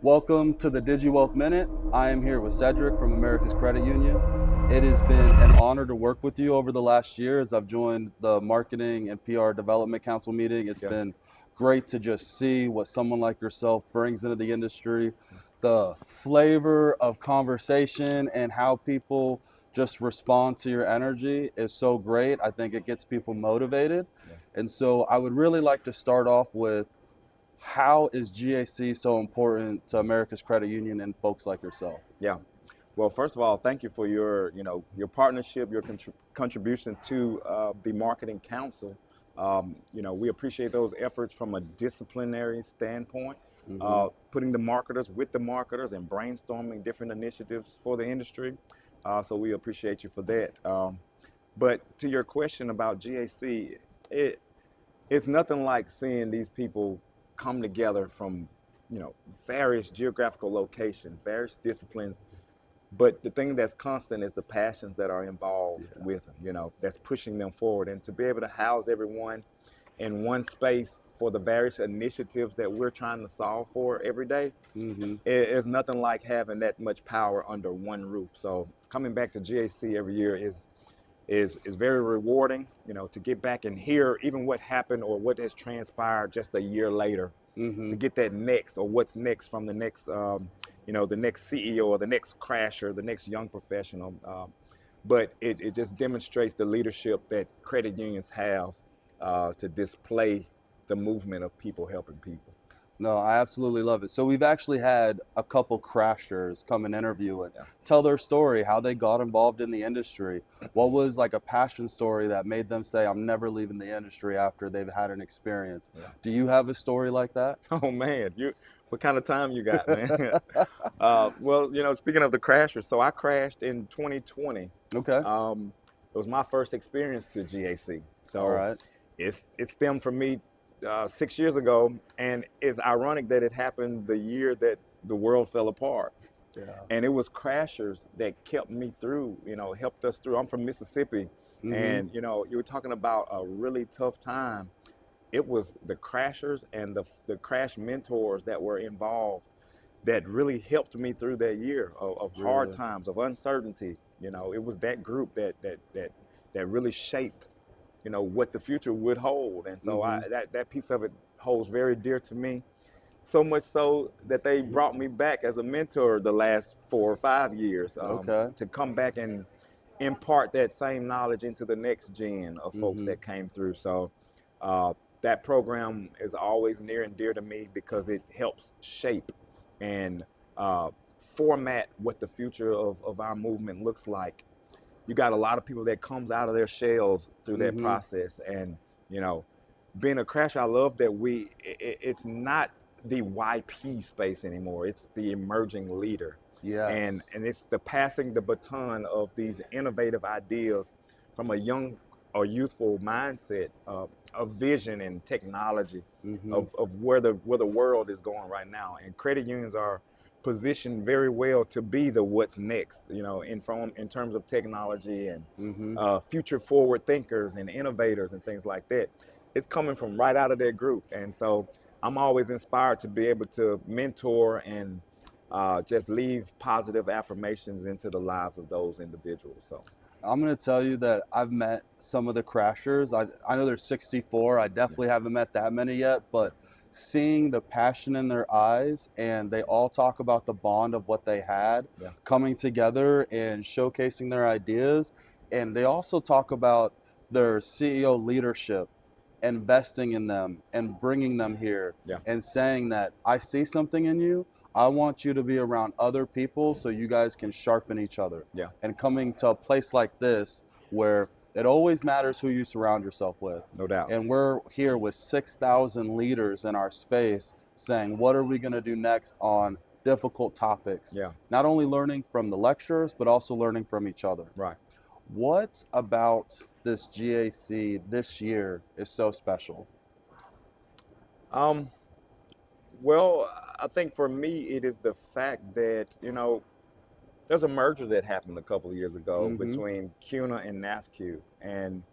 Welcome to the DigiWealth Minute. I am here with Sedric from America's Credit Union. It has been an honor to work with you over the last year as I've joined the Marketing and PR Development Council meeting. It's Yeah. been great to just see what someone like yourself brings into the industry, the flavor of conversation and how people just respond to your energy is so great. I think it gets people motivated. Yeah. And so I would really like to start off with, how is GAC so important to America's Credit Union and folks like yourself? Yeah. Well, first of all, thank you for your, your partnership, your contribution to the Marketing Council. We appreciate those efforts from a disciplinary standpoint, Hmm. putting the marketers with the marketers and brainstorming different initiatives for the industry. So we appreciate you for that. But to your question about GAC, it it's nothing like seeing these people come together from, various geographical locations, various disciplines. But the thing that's constant is the passions that are involved Yeah. with them, that's pushing them forward. And to be able to house everyone in one space for the various initiatives that we're trying to solve for every day, Hmm. it's nothing like having that much power under one roof. So coming back to GAC every year is very rewarding, to get back and hear even what happened or what has transpired just a year later, Hmm. to get that next or what's next from the next, the next CEO or the next crasher, the next young professional. But it just demonstrates the leadership that credit unions have to display the movement of people helping people. No, I absolutely love it. So we've actually had a couple crashers come and interview and Yeah. tell their story, how they got involved in the industry. What was like a passion story that made them say, I'm never leaving the industry after they've had an experience? Yeah. Do you have a story like that? Oh man, what kind of time you got, man? Well, speaking of the crashers, so I crashed in 2020. Okay. It was my first experience to GAC. All So right. it stemmed from me 6 years ago, and it's ironic that it happened the year that the world fell apart. Yeah. And it was crashers that kept me through, helped us through. I'm from Mississippi, Hmm. and you were talking about a really tough time. It was the crashers and the crash mentors that were involved that really helped me through that year of hard Really? times, of uncertainty. It was that group that really shaped, what the future would hold. And so Hmm. that piece of it holds very dear to me. So much so that they brought me back as a mentor the last 4 or 5 years, Okay. to come back and impart that same knowledge into the next gen of folks Hmm. that came through. So uh, that program is always near and dear to me because it helps shape and uh, format what the future of our movement looks like. You got a lot of people that comes out of their shells through that Hmm. process, and you know being a crash, I love that it's not the YP space anymore. It's the emerging leader, and Yes. and it's the passing the baton of these innovative ideas from a young or youthful mindset, of vision and technology, Hmm. of where the world is going right now. And credit unions are positioned very well to be the what's next, in terms of technology and Hmm. future forward thinkers and innovators and things like that. It's coming from right out of their group. And so I'm always inspired to be able to mentor and just leave positive affirmations into the lives of those individuals. So, I'm going to tell you that I've met some of the crashers. I know there's 64. I yeah, definitely haven't met that many yet, yeah, but seeing the passion in their eyes, and they all talk about the bond of what they had yeah, coming together and showcasing their ideas. And they also talk about their CEO leadership, investing in them and bringing them here yeah, and saying that I see something in you. I want you to be around other people so you guys can sharpen each other. yeah, And coming to a place like this where it always matters who you surround yourself with. no doubt. And we're here with 6,000 leaders in our space saying, what are we going to do next on difficult topics? Yeah, Not only learning from the lecturers, but also learning from each other. right. What about this GAC this year is so special? Um, well, I think for me, it is the fact that, there's a merger that happened a couple of years ago Mm-hmm. between CUNA and NAFQ. And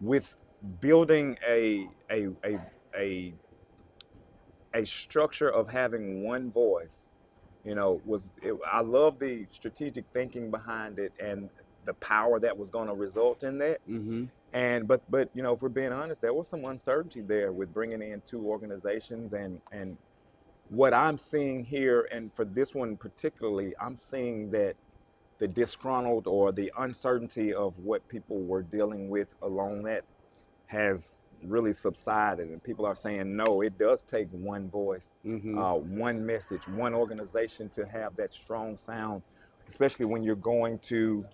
with building a structure of having one voice I love the strategic thinking behind it and the power that was going to result in that. Mm-hmm. And but if we're being honest, there was some uncertainty there with bringing in two organizations, and what I'm seeing here, and for this one particularly, I'm seeing that the disgruntled or the uncertainty of what people were dealing with along that has really subsided, and people are saying no, it does take one voice, Mm-hmm. one message, one organization to have that strong sound, especially when you're going to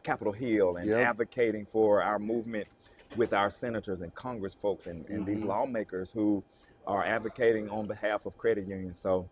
Capitol Hill and Yep. advocating for our movement with our senators and Congress folks and these Mm-hmm. lawmakers who are advocating on behalf of credit unions. So